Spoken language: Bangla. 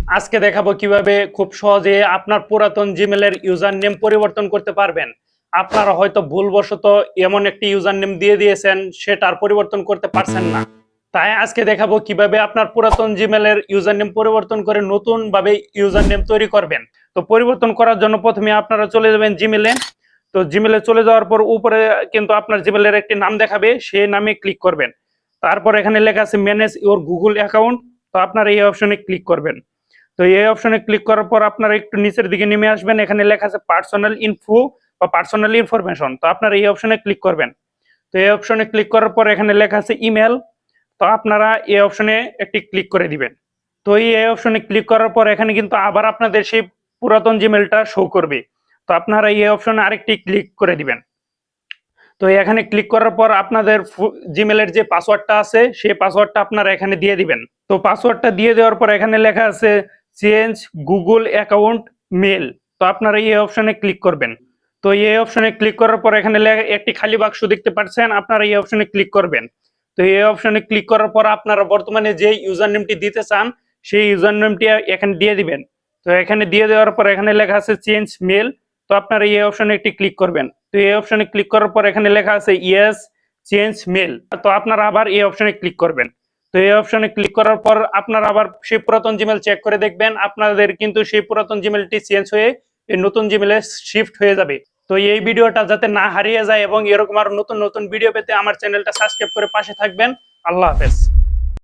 আজকে দেখাবো কিভাবে খুব সহজে আপনার পুরাতন জিমেলের ইউজার নেম পরিবর্তন করতে পারবেন। আপনারা হয়তো ভুলবশত এমন একটি ইউজার নেম দিয়ে দিয়েছেন, সেটার পরিবর্তন করতে পারছেন না। তাই আজকে দেখাবো কিভাবে আপনার পুরাতন জিমেলের ইউজার নেম পরিবর্তন করে নতুন ভাবে ইউজার নেম তৈরি করবেন। তো পরিবর্তন করার জন্য প্রথমে আপনারা চলে যাবেন জিমেলে। তো জিমেলে চলে যাওয়ার পর উপরে কিন্তু আপনার জিমেলের একটি নাম দেখাবে, সেই নামে ক্লিক করবেন। তারপর এখানে লেখা আছে ম্যানেজ ইওর গুগল অ্যাকাউন্ট। তো আপনারা এই অপশনে ক্লিক করবেন। তো এই অপশনে ক্লিক করার পর আপনারা একটু নিচের দিকে নেমে আসবেন, এখানে লেখা আছে পার্সোনাল ইনফো বা পার্সোনাল ইনফরমেশন। তো আপনারা এই অপশনে ক্লিক করবেন। তো এই অপশনে ক্লিক করার পর এখানে লেখা আছে ইমেল। তো আপনারা এই অপশনে একটি ক্লিক করে দিবেন। তো এই অপশনে ক্লিক করার পর এখানে কিন্তু আবার আপনাদের সেই পুরাতন জিমেলটা শো করবে। তো আপনারা এই অপশনে আরেকটি ক্লিক করে দিবেন। তো এখানে ক্লিক করার পর আপনাদের জিমেলের যে পাসওয়ার্ডটা আছে সেই পাসওয়ার্ডটা আপনারা এখানে দিয়ে দিবেন। তো পাসওয়ার্ডটা দিয়ে দেওয়ার পর এখানে লেখা আছে চেঞ্জ গুগল অ্যাকাউন্ট মেল। তো আপনারা এই অপশনে ক্লিক করবেন। তো এই অপশনে ক্লিক করার পর এখানে একটি খালি বাক্স দেখতে পাচ্ছেন, আপনারা এই অপশনে ক্লিক করবেন। তো এই অপশনে ক্লিক করার পর আপনারা বর্তমানে যে ইউজার নেমটি দিতে চান সেই ইউজার নেমটি এখানে দিয়ে দিবেন। তো এখানে দিয়ে দেওয়ার পর এখানে লেখা আছে চেঞ্জ মেল। তো আপনারা এই অপশনে একটি ক্লিক করবেন। তো এই অপশনে ক্লিক করার পর এখানে লেখা আছে ইয়েস চেঞ্জ মেল। তো আপনারা আবার এই অপশনে ক্লিক করবেন। তো এই অপশনে ক্লিক করার পর আপনারা আবার সেই পুরাতন জিমেল চেক করে দেখবেন, আপনাদের কিন্তু সেই পুরাতন জিমেলটি চেঞ্জ হয়ে এই নতুন জিমেলে শিফট হয়ে যাবে। তো এই ভিডিওটা যাতে না হারিয়ে যায় এবং এরকম আরো নতুন নতুন ভিডিও পেতে আমার চ্যানেলটা সাবস্ক্রাইব করে পাশে থাকবেন। আল্লাহ হাফেজ।